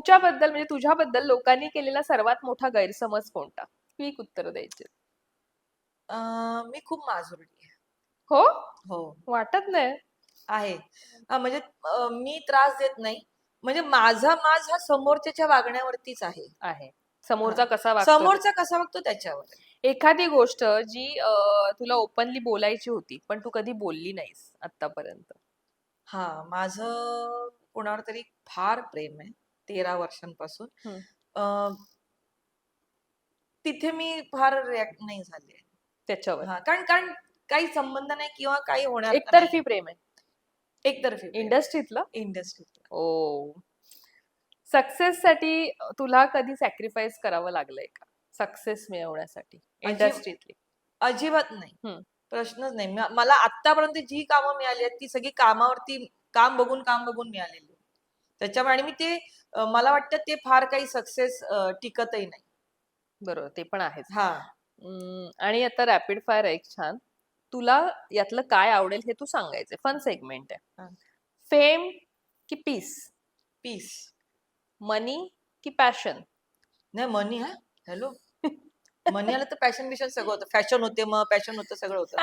तुमच्याबद्दल म्हणजे तुझ्याबद्दल लोकांनी केलेला सर्वात मोठा गैरसमज कोणता? क्विक उत्तर द्यायचे. मी खूप माजुरडी आहे. हो? हो, वाटत नाही. आहे. म्हणजे मी त्रास देत नाही. म्हणजे माझा माज हा समोरच्याच्या वागण्यावरतीच आहे. आहे. हां. समोरचा कसा वागतो ते. समोरचा कसा वागतो त्याच्यावर आहे. एखादी गोष्ट जी तुला ओपनली बोलायची होती, पण तू कधी बोलली नाहीस आत्तापर्यंत. हां, माझं कोणावर तरी फार प्रेम आहे 13 वर्षांपासून. हं. अ, तिथे मी फार रिएक्ट नाही झाले. त्याच्यावर. हां, कारण कारण काही संबंध नाही किंवा काही होणार तर एकतर्फी नाहीये. प्रेम आहे. एकतर्फी प्रेम आहे. इंडस्ट्रीतलं? इंडस्ट्रीतलं. ओ. सक्सेससाठी तुला कधी सॅक्रिफाईस करावं लागलंय का? सक्सेस मिळवण्यासाठी अजिब इंडस्ट्रीतली? अजिबात नाही. हं. प्रश्नच नाही. मला आत्तापर्यंत जी कामं मिळाली आहेत, ती सगळी कामावरती काम बघून मिळालेली आहेत. त्याच्यामुळे आणि मी ते मला वाटतं ते फार काही सक्सेस टिकतही नाही. बरोबर, ते पण आहेच. हां. आणि आता रॅपिड फायर आहे एक छान. तुला यातलं काय आवडेल हे तू सांगायचंय. फन सेगमेंट आहे. हां. फेम की पीस? पीस. मनी की पॅशन? नाही मनी हां. हॅलो. मनी आलं तर पॅशन-बिशन सगळं होतं. फॅशन होते, मग पॅशन होतं, सगळं होतं.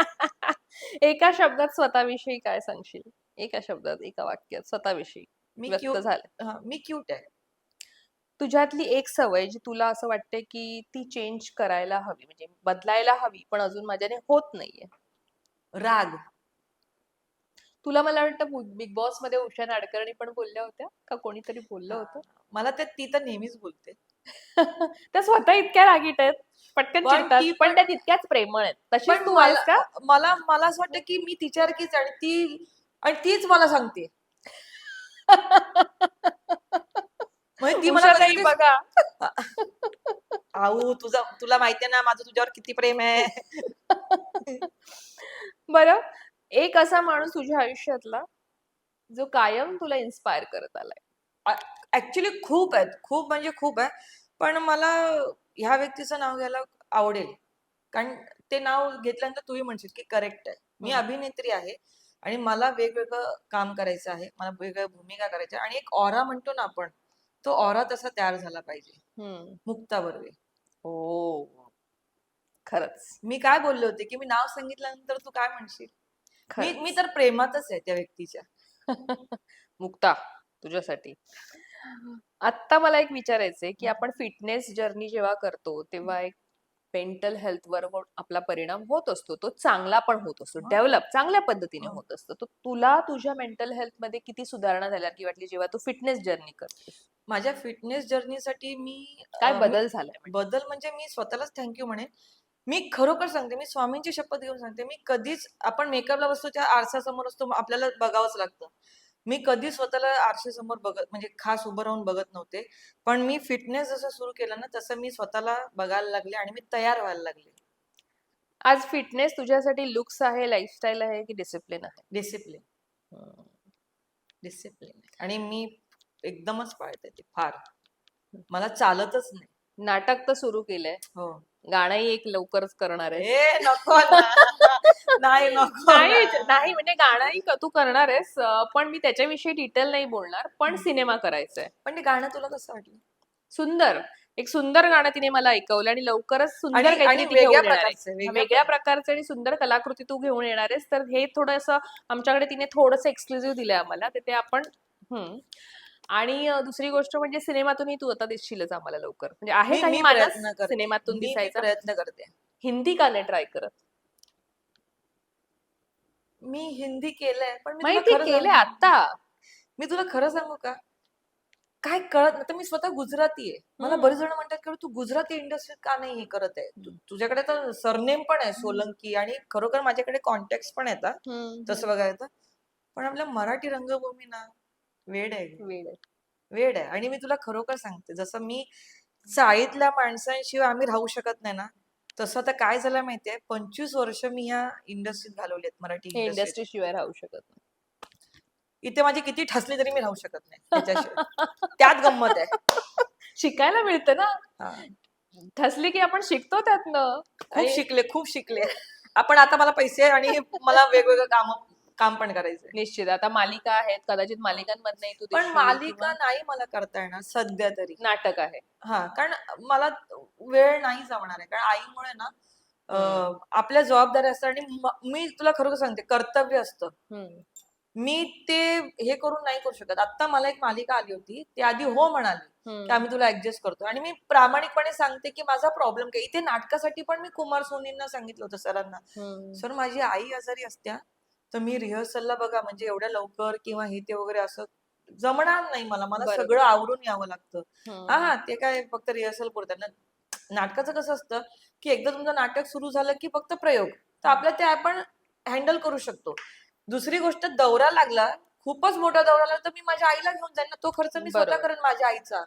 एका शब्दात स्वतःविषयी काय सांगशील? एका शब्दात, एका वाक्यात स्वतःविषयी मी व्यक्त झालं. मी क्यूट आहे. तुझ्यातली एक सवय जी तुला असं वाटते की ती चेंज करायला हवी, म्हणजे बदलायला हवी, पण अजून माझ्याने होत नाहीये. राग. तुला मला वाटतं बिग बॉस मध्ये उषा नाडकर्णी पण बोलल्या होत्या का कोणीतरी बोललं हां. होतं? मला ती तर नेहमीच बोलते. त्या स्वतः इतक्या रागीट आहेत, पटकन पण चिडतात, ती पण पण त्या तितक्याच प्रेमळ आहेत. तशीच पण तू मला आहेस का? मला मला असं वाटतं की मी तिच्यासारखीच आहे आणि तीच मला सांगते. म्हणजे ती मला उषाताई कधी-कधी बघा. "आऊ तुला माहितीये ना माझं तुझ्यावर किती प्रेम आहे." बरं, एक असा माणूस तुझ्या आयुष्यातला जो कायम तुला इन्स्पायर करत आलाय. ऍक्च्युली खूप आहेत. खूप म्हणजे खूप आहे. पण मला ह्या व्यक्तीचं नाव घ्यायला आवडेल. कारण ते नाव घेतल्यानंतर तूही म्हणशील की करेक्ट आहे. मी हम्म. अभिनेत्री आहे आणि मला वेगवेगळं काम करायचं आहे. मला वेगवेगळ्या भूमिका करायच्या आणि एक ऑरा म्हणतो ना आपण, तो ऑरा तसा तयार झाला पाहिजे. हम्म. मुक्ता बर्वे. हो. खरंच. मी काय बोलले होते, की मी नाव सांगितल्यानंतर तू काय म्हणशील? मी खरंच. तर प्रेमातच आहे त्या व्यक्तीच्या. मुक्ता, तुझ्यासाठी. आत्ता मला एक विचारायचंय की आपण फिटनेस जर्नी जेव्हा करतो तेव्हा एक मेंटल हेल्थवर आपला परिणाम होत असतो. तो चांगला पण होत असतो. हं, डेव्हलप चांगल्या पद्धतीने हं. होत असतो. तर तुला तुझ्या मेंटल हेल्थ मध्ये किती सुधारणा झाल्याची वाटली जेव्हा तू फिटनेस जर्नी करतेस? माझ्या फिटनेस जर्नीसाठी काय मी बदल झालाय म्हणजे? बदल म्हणजे मी स्वतःलाच थँक यू म्हणेन. मी खरोखर सांगते, मी स्वामींची शपथ घेऊन सांगते, मी कधीच आपण मेकअपला बसतो त्या आरशासमोर असतो, आपल्याला बघावंच लागतं. मी कधी स्वतःला आरशासमोर बघत म्हणजे खास उभं राहून बघत नव्हते. पण मी फिटनेस जसं सुरू केलं ना, तसं मी स्वतःला बघायला लागले आणि मी तयार व्हायला लागले. आज फिटनेस तुझ्यासाठी लुक्स आहे, लाईफस्टाईल आहे की डिसिप्लिन आहे? डिसिप्लिन, हम्म. डिसिप्लिन आणि मी एकदमच पाळते ते फार. मला चालतच नाही. नाटक तर सुरू केलंय. हो. गाणंही एक लवकरच करणार आहेस. नको ना. नाही, नको ना. नाही नाही म्हणजे गाणंही तू करणार आहेस, पण मी त्याच्याविषयी डिटेल नाही बोलणार, पण हं. सिनेमा करायचा आहे. पण ते गाणं तुला कसं वाटलं? सुंदर, एक सुंदर गाणं तिने मला ऐकवलं आणि लवकरच सुंदर आणि काहीतरी ती वेगळ्या घेऊन येणार आहे. प्रकारचं, वेगळ्या वेगळ्या प्रकारचं. प्रकारचं आणि सुंदर कलाकृती तू घेऊन येणार आहेस, तर हे थोडंसं आमच्याकडे तिने थोडंसं एक्सक्लुझिव्ह दिलंय आम्हाला, तर ते आपण. हम्म. आणि दुसरी गोष्ट म्हणजे सिनेमातूनही तू आता दिसशीलच आम्हाला लवकर, म्हणजे आहे मी काही मी मानस प्रयत्न करते. सिनेमातून मी दिसायचा. प्रयत्न करते. हिंदी का नाही ट्राय करत? मी हिंदी केलंय, पण माहिती केलंय आता. मी तुला खरं सांगू का? काय कळत नाही. तर मी स्वतः गुजराती आहे. मला हम्म. बरेच जण म्हणतात की तू गुजराती इंडस्ट्रीत का नाही हे करत आहे? तुझ्याकडे तर सरनेम पण आहे सोलंकी आणि खरोखर माझ्याकडे कॉन्टॅक्ट पण आहेत हां, तसं बघायला तर. पण आपल्या मराठी रंगभूमी ना वेड आहे गं. वेळ आहे. वेड आहे आणि मी तुला खरोखर सांगते, जसं मी चाळीतल्या माणसांशिवाय आम्ही राहू शकत नाही ना, तसं आता काय झालं माहितीये, 25 वर्ष मी ह्या इंडस्ट्रीत घालवलीत, मराठी हे इंडस्ट्रीत. इंडस्ट्री शिवाय राहू शकत नाही. इथे माझी किती ठसली तरी मी राहू शकत नाही ह्याच्याशिवाय. त्यात गंमत आहे. शिकायला मिळतं ना. हां. ठसली की आपण शिकतो त्यातनं. खूप आणि शिकले, खूप शिकले. आपण आता मला पैसे आणि मला वेगवेगळं कामं काम पण करायचंय. निश्चित. आता मालिका आहेत, कदाचित मालिकांमधनंही तू पण दिसशील मालिका किंवा नाही मला करता येणार सध्या तरी. नाटक आहे. हा, कारण मला वेळ नाही जमणार आहे, कारण आईमुळे ना हम्म. आपल्या जबाबदाऱ्या असतात आणि मी तुला खरोखर सांगते, कर्तव्य असतं. हम्म. मी ते हे करून नाही करू शकत. आता मला एक मालिका आली होती, ती आधी हो म्हणाली की हम्म. आम्ही तुला ऍडजस्ट करतो, आणि मी प्रामाणिकपणे सांगते की माझा प्रॉब्लेम काय. इथे नाटकासाठी पण मी कुमार सोनींना सांगितलं होतं, सरांना, हम्म. सर माझी आई आजारी असत्या, तर मी रिहर्सलला बघा म्हणजे एवढ्या लवकर किंवा हे ते वगैरे असं जमणार नाही मला, मला बरोबर. सगळं आवरून यावं लागतं. हा हम्म. हा, ते काय फक्त रिहर्सल पुरतं ना. नाटकाचं कसं असतं की एकदा तुमचं नाटक सुरू झालं की फक्त प्रयोग, तर आपल्या ते आपण हँडल करू शकतो. दुसरी गोष्ट, दौरा लागला, खूपच मोठा दौरा लागला, तर मी माझ्या आईला घेऊन जाईन ना, तो खर्च मी स्वतः बरोबर. करेन माझ्या आईचा.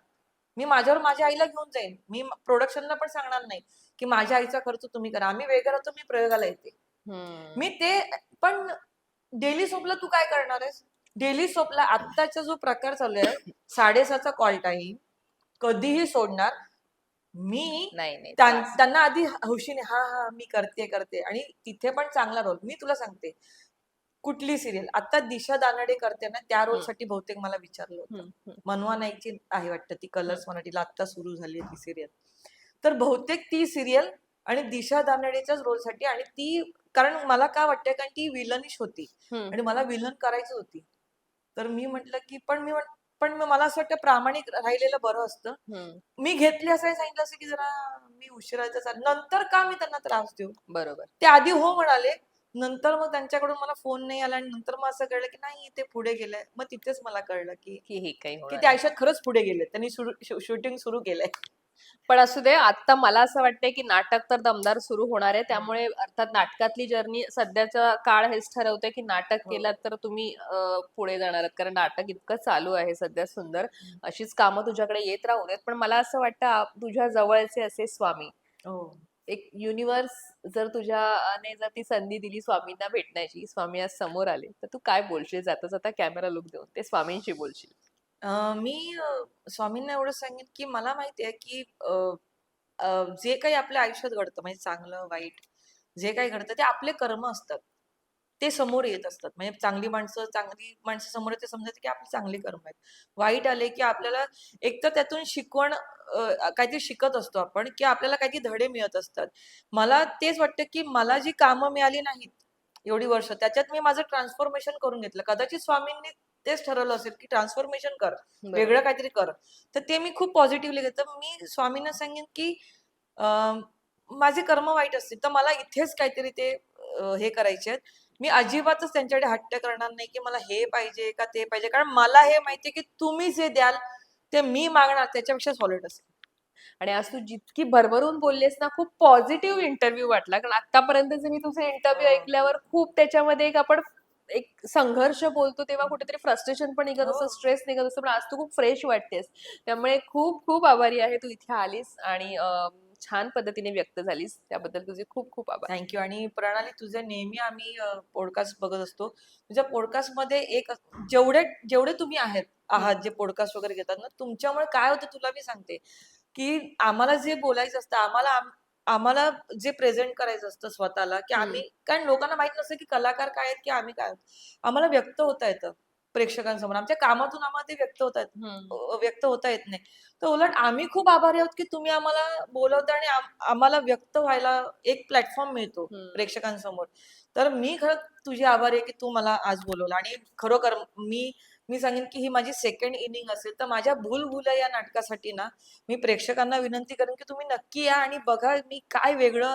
मी माझ्यावर माझ्या आईला घेऊन जाईन. मी प्रोडक्शनला पण सांगणार नाही की माझ्या आईचा खर्च तुम्ही करा, आम्ही वेगळं राहतो, मी प्रयोगाला येते. हम्म. मी ते पण डेली सोपला तू काय करणार आहेस? डेली सोपला आत्ताचा जो प्रकार चालू आहे, 6:30चा कॉल टाइम, कधीही सोडणार मी. नाही नाही, त्रास. त्यांना आधी हौशीने हा हा मी करते करते, आणि तिथे पण चांगला रोल. मी तुला सांगते, कुठली सिरियल आता दिशा दानडे करते ना, त्या हम्म. रोलसाठी बहुतेक मला विचारलं होतं. हम्म. हम्म. मनवा नाईकची आहे वाटतं ती, हम्म. कलर्स मराठीला आता सुरू झाली ती सिरियल. तर बहुतेक ती सिरियल आणि दिशा दानडेच्याच रोलसाठी, आणि ती कारण मला काय वाटतं, कारण ती विलनिश होती हम्म. आणि मला विलन करायची होती. तर मी म्हटलं की पण मला असं वाटतं प्रामाणिक राहिलेलं बरं असतं. हम्म. मी घेतली असं सांगितलं असं की जरा मी उशिराचं चालेल, नंतर का मी त्यांना त्रास देऊ. बरोबर. ते आधी हो म्हणाले, नंतर मग त्यांच्याकडून मला फोन नाही आला, आणि नंतर मग असं कळलं की नाही ते पुढे गेलंय. मग तिथेच मला कळलं की की हे काही की होणार ते नाही. आयुष्यात खरंच पुढे गेले, त्यांनी शूटिंग सुरू केलंय. पण असू दे, आता मला असं वाटतंय की नाटक तर दमदार सुरू होणार आहे, त्यामुळे अर्थात नाटकातली जर्नी सध्याचा काळ हेच ठरवतोय की नाटक हो. केलात तर तुम्ही पुढे जाणार आहात, कारण नाटक इतकं चालू आहे सध्या सुंदर. अशीच कामं तुझ्याकडे येत राहू देत. पण मला असं वाटतं तुझ्या जवळचे असे स्वामी, हो. एक युनिव्हर्स जर तुझ्याने जर ती संधी दिली स्वामींना भेटण्याची, स्वामी आज समोर आले, तर तू काय बोलशील? जाता जाता कॅमेरा लुक देऊन ते स्वामींशी बोलशील. मी स्वामींना एवढं सांगेन की मला माहिती आहे की जे काही आपल्या आयुष्यात घडतं, म्हणजे चांगलं वाईट जे काही घडतं, ते आपले कर्म असतात. ते समोर येत असतात. म्हणजे चांगली माणसं समोर येते, समजायचं की आपली चांगली कर्म आहेत. वाईट आले की आपल्याला एक तर त्यातून शिकवण, काहीतरी शिकत असतो आपण, की आपल्याला काहीतरी धडे मिळत असतात. मला तेच वाटतं की मला जी कामं मिळाली नाहीत एवढी वर्ष, त्याच्यात मी माझं ट्रान्सफॉर्मेशन करून घेतलं. कदाचित स्वामींनी तेच ठरवलं असेल की ट्रान्सफॉर्मेशन कर, बरोबर. वेगळं काहीतरी कर. तर ते मी खूप पॉझिटिव्हली घेतलं. मी स्वामींना सांगेन की माझे कर्म वाईट असतील तर मला इथेच काहीतरी ते हे करायचे आहेत. मी अजिबातच त्यांच्याकडे हट्ट करणार नाही की मला हे पाहिजे का ते पाहिजे, कारण मला हे माहितीये की तुम्ही जे द्याल ते मी मागणार त्याच्यापेक्षा सॉलिड असेल. आणि आज तू जितकी भरभरून बोललीस ना, खूप पॉझिटिव्ह इंटरव्ह्यू वाटला. कारण आतापर्यंतचे मी तुझे इंटरव्ह्यू ऐकल्यावर खूप त्याच्यामध्ये एक आपण एक संघर्ष बोलतो तेव्हा कुठेतरी फ्रस्ट्रेशन पण निघत असतं, हो. स्ट्रेस निघत असतं, पण आज तू खूप फ्रेश वाटतेस. त्यामुळे खूप खूप आभारी आहे तू इथे आलीस आणि छान पद्धतीने व्यक्त झालीस. त्याबद्दल तुझे खूप खूप आभार. थँक्यू. आणि प्रणाली, तुझे नेहमी आम्ही पॉडकास्ट बघत असतो. तुझ्या पॉडकास्टमध्ये एक जेवढे जेवढे तुम्ही आहात जे पॉडकास्ट वगैरे घेतात ना, तुमच्यामुळे काय होतं तुला मी सांगते, की आम्हाला जे बोलायचं असतं, आम्हाला जे प्रेझेंट करायचं असतं स्वतःला, की हम्म. आम्ही, कारण लोकांना माहित नसतं की कलाकार काय आहेत की आम्ही काय आहोत. आम्हाला व्यक्त होता येतं प्रेक्षकांसमोर. आमच्या कामातून आम्हाला ते हम्म. व्यक्त होता येत नाही. तर उलट आम्ही खूप आभारी आहोत की तुम्ही आम्हाला बोलवता आणि आम्हाला व्यक्त व्हायला एक प्लॅटफॉर्म मिळतो हम्म. प्रेक्षकांसमोर. तर मी खरं तुझी आभारी आहे की तू मला आज बोलवलं. आणि खरोखर मी सांगेन की ही माझी सेकंड इनिंग असेल, तर माझ्या भूलभुलैया या नाटकासाठी ना मी प्रेक्षकांना विनंती करेन की तुम्ही नक्की या आणि बघा मी काय वेगळं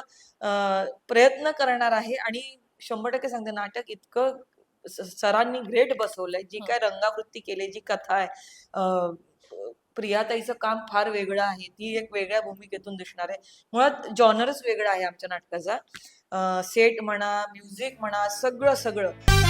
प्रयत्न करणार आहे. आणि 100% सांगते, नाटक इतकं सरांनी ग्रेट बसवलंय. जी हम्म. काय रंगावृत्ती केली, जी कथा आहे, प्रियाताईचं काम फार वेगळं आहे. ती एक वेगळ्या भूमिकेतून दिसणार आहे. मुळात जॉनरच वेगळा आहे आमच्या नाटकाचा. सेट म्हणा, म्युझिक म्हणा, सगळं.